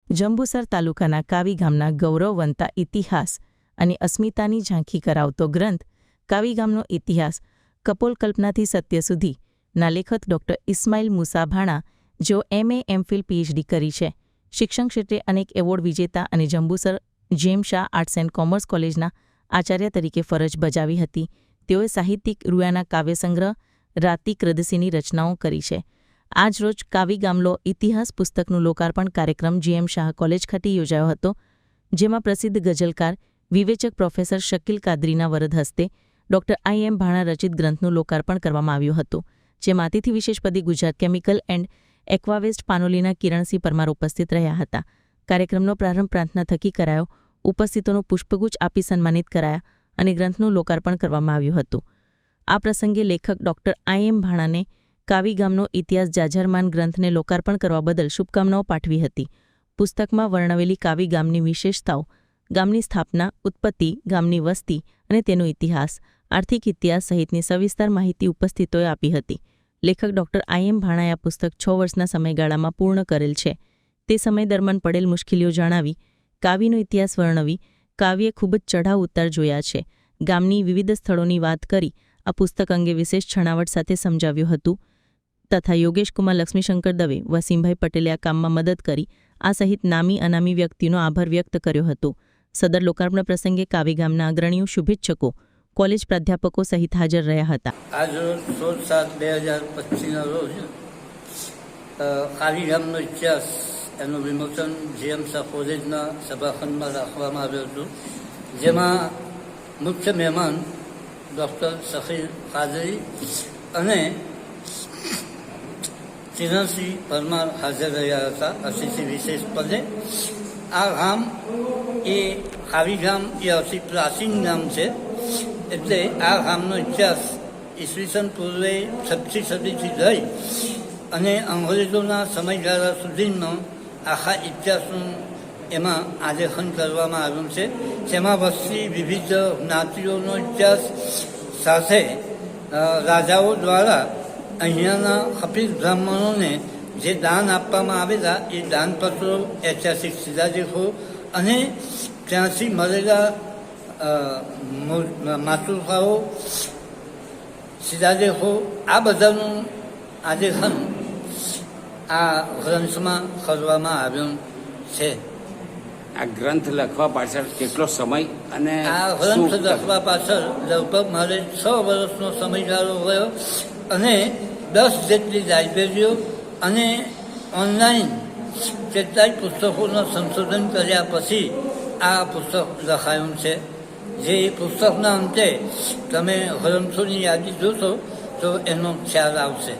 જંબુસર તાલુકાના કાવી ગામના ગૌરવવંતા ઇતિહાસ અને અસ્મિતાની ઝાંખી કરાવતો ગ્રંથ કાવી ગામનો ઇતિહાસ કપોલ કલ્પનાથી સત્ય સુધી ના લેખક ડૉક્ટર ઇસ્માઇલ મુસા ભાણા, જેઓ MA MPhil PhD કરી છે, શિક્ષણ ક્ષેત્રે અનેક એવોર્ડ વિજેતા અને જંબુસર જેમ શાહ આર્ટ્સ એન્ડ કોમર્સ કોલેજના આચાર્ય તરીકે ફરજ બજાવી હતી. તેઓએ સાહિત્યિક રૂયાના કાવ્યસંગ્રહ રાતી કૃદસીની રચનાઓ કરી છે. આજ રોજ કાવી ગામનો ઇતિહાસ પુસ્તકનું લોકાર્પણ કાર્યક્રમ GM શાહ કોલેજ ખાતે યોજાયો હતો, જેમાં પ્રસિદ્ધ ગઝલકાર વિવેચક પ્રોફેસર શકીલ કાદરીના વરદ હસ્તે ડૉક્ટર IM ભાણા રચિત ગ્રંથનું લોકાર્પણ કરવામાં આવ્યું હતું, જેમાં અતિથિ વિશેષ પદે ગુજરાત કેમિકલ એન્ડ એક્વાવેસ્ટ પાનોલીના કિરણસિંહ પરમાર ઉપસ્થિત રહ્યા હતા. કાર્યક્રમનો પ્રારંભ પ્રાર્થના થકી કરાયો. ઉપસ્થિતોનું પુષ્પગુચ્છ આપી સન્માનિત કરાયા અને ગ્રંથનું લોકાર્પણ કરવામાં આવ્યું હતું. આ પ્રસંગે લેખક ડૉક્ટર IM ભાણાને કાવી ગામનો ઇતિહાસ જાજરમાન ગ્રંથને લોકાર્પણ કરવા બદલ શુભકામનાઓ પાઠવી હતી. પુસ્તકમાં વર્ણવેલી કાવી ગામની વિશેષતાઓ, ગામની સ્થાપના, ઉત્પત્તિ, ગામની વસ્તી અને તેનો ઇતિહાસ, આર્થિક ઇતિહાસ સહિતની સવિસ્તાર માહિતી ઉપસ્થિતોએ આપી હતી. લેખક ડૉક્ટર IM ભાણાએ આ પુસ્તક 6 વર્ષના સમયગાળામાં પૂર્ણ કરેલ છે. તે સમય દરમિયાન પડેલ મુશ્કેલીઓ જણાવી, કાવીનો ઇતિહાસ વર્ણવી, કાવ્યે ખૂબ જ ચઢાવ ઉતાર જોયા છે. ગામની વિવિધ સ્થળોની વાત કરી આ પુસ્તક અંગે વિશેષ છણાવટ સાથે સમજાવ્યું હતું તથા યોગેશ કુમાર લક્ષ્મીશંકર દવે, વસીમભાઈ પટેલે આ કામમાં મદદ કરી આ સહિત નામી અનામી વ્યક્તિનો આભાર વ્યક્ત કર્યો હતો. સદર લોકાર્પણ પ્રસંગે કાવી ગામના અગ્રણીઓ, શુભેચ્છકો, કોલેજ પ્રાધ્યાપકો સહિત હાજર રહ્યા હતા. આજ રોજ 16/7/2025ના રોજ કાવી ગામનો ઇતિહાસ એનું વિમોચન GM શાહ કોલેજના સભાખંડમાં રાખવામાં આવ્યું હતું, જેમાં મુખ્ય મહેમાન ડૉક્ટર શકીલ કાદરી અને કિરણસિંહ પરમાર હાજર રહ્યા હતા અતિથિ વિશેષ પદે. આ ગામ એ કાવી ગામ એ અતિ પ્રાચીન ગામ છે, એટલે આ ગામનો ઇતિહાસ ઈસવીસન પૂર્વે 6મી સદીથી લઈ અને અંગ્રેજોના સમયગાળા સુધીનો આખા ઇતિહાસનું એમાં આલેખન કરવામાં આવ્યું છે. તેમાં વસ્તી વિવિધ જ્ઞાતિઓનો ઇતિહાસ સાથે રાજાઓ દ્વારા અહીંયાના ખપીર બ્રાહ્મણોને જે દાન આપવામાં આવેલા એ દાનપત્રો, ઐતિહાસિક શિલાલેખો અને ત્યાંથી મળેલા માતૃકાઓ, શિલાલેખો, આ બધાનું આલેખન આ ગ્રંથમાં કરવામાં આવ્યું છે. આ ગ્રંથ લખવા પાછળ કેટલો સમય અને આ ગ્રંથ લખવા પાછળ લગભગ મારે 6 વર્ષનો સમયગાળો ગયો અને 10 જેટલી લાઇબ્રેરીઓ અને ઓનલાઈન કેટલાય પુસ્તકોનું સંશોધન કર્યા પછી આ પુસ્તક લખાયું છે. જે પુસ્તકના અંતે તમે ગ્રંથોની યાદી જોશો તો એનો ખ્યાલ આવશે.